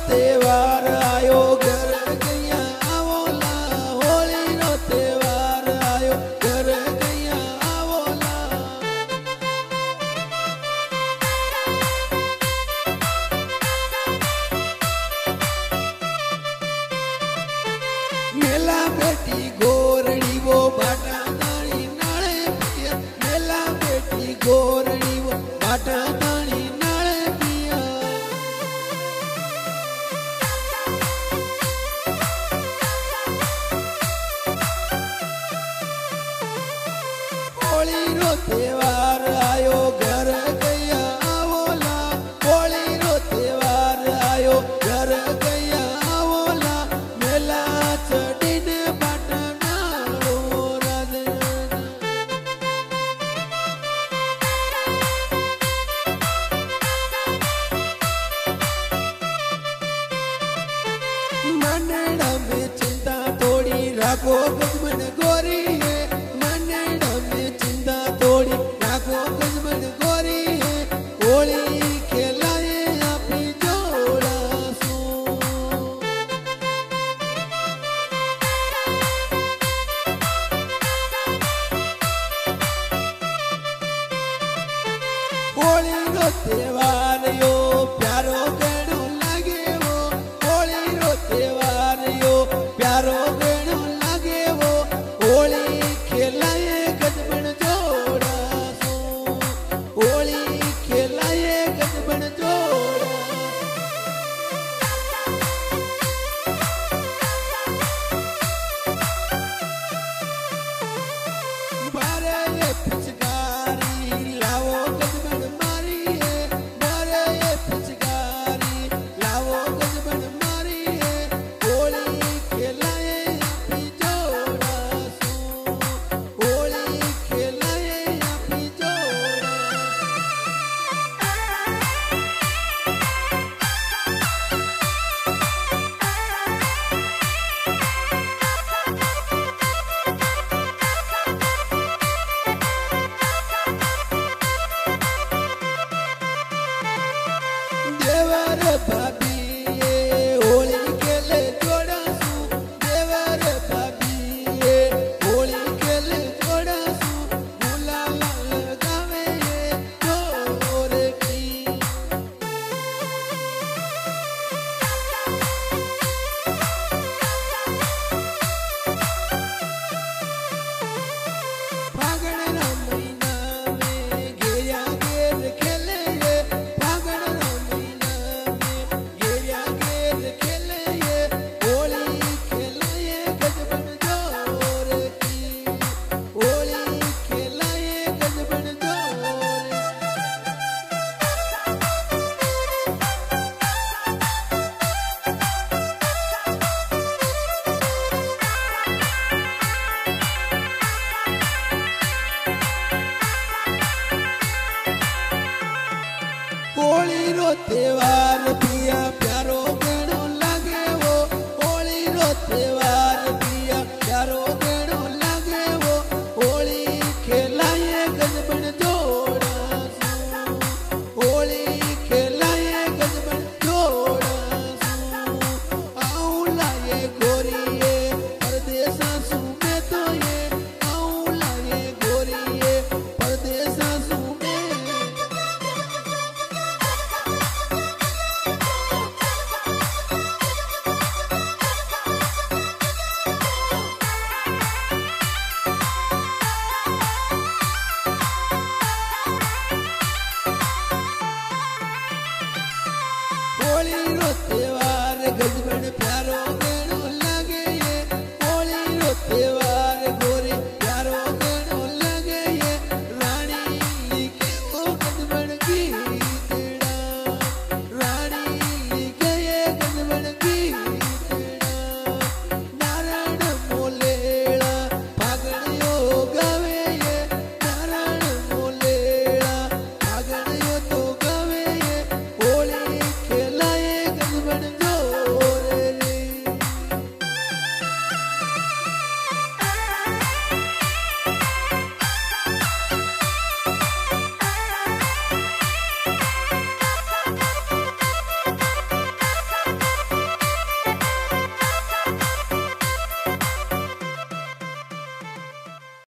त्योहार आयो घर गया आवोला होली रो त्योहार आयो घर गया आवोला मेला बेटी गोरड़ी वो बाटा दानी नाले पिया मेला बेटी गोरड़ी वो बाटा दानी नाले पिया होली रो त्योहार आयो घर गया आवोला होली रो त्योहार आयो घर गया आवोला मेला चढ़ीने बाटा नालो राधे मनड़ा में चिंता थोड़ी राखो गजमन गोरी है मनड़ा में चिंता थोड़ी राखो गजमन गोरी है होली खेलाए अपनी जोड़ा सो होली रो त्योहार यो प्यारो गणो लागे वो होली रो त्योहार यो प्यारो गणो लागे वो होली खेलाए गजबन जोड़ा सो होली खेलाए गजबन जोड़ा बारे ये पिचकारी लाओ गजबन मारी है बारे ये पिचकारी लाओ गजबन मारी है होली खेलाए अपनी जोड़ा सो होली खेलाए अपनी जोड़ा देवर भाभी ये होली खेले जोड़ा सू देवर भाभी ये होली खेले जोड़ा सू गुलाल लगावे ये जोर की फागण रा महीना में घेरिया घेर खेले ये फागण रा महीना में घेरिया घेर खेले ये होली खेलाए गजबन जोर की होली खेलाए गजबन जोर होली रो त्योहार पिया प्यारो गणो लागे वो होली रो त्योहार पिया प्यारो गणो लागे वो होली खेलाए गजबन जोड़ा सो होली खेलाए गजबन जोड़ा सो आऊं लाए गोरी ये परदेसा सू में तो ये आऊं लाए गोरी ये परदेसा सू में होली रो त्योहार गजबन प्यारो गणो लागे ये होली रो त्योहार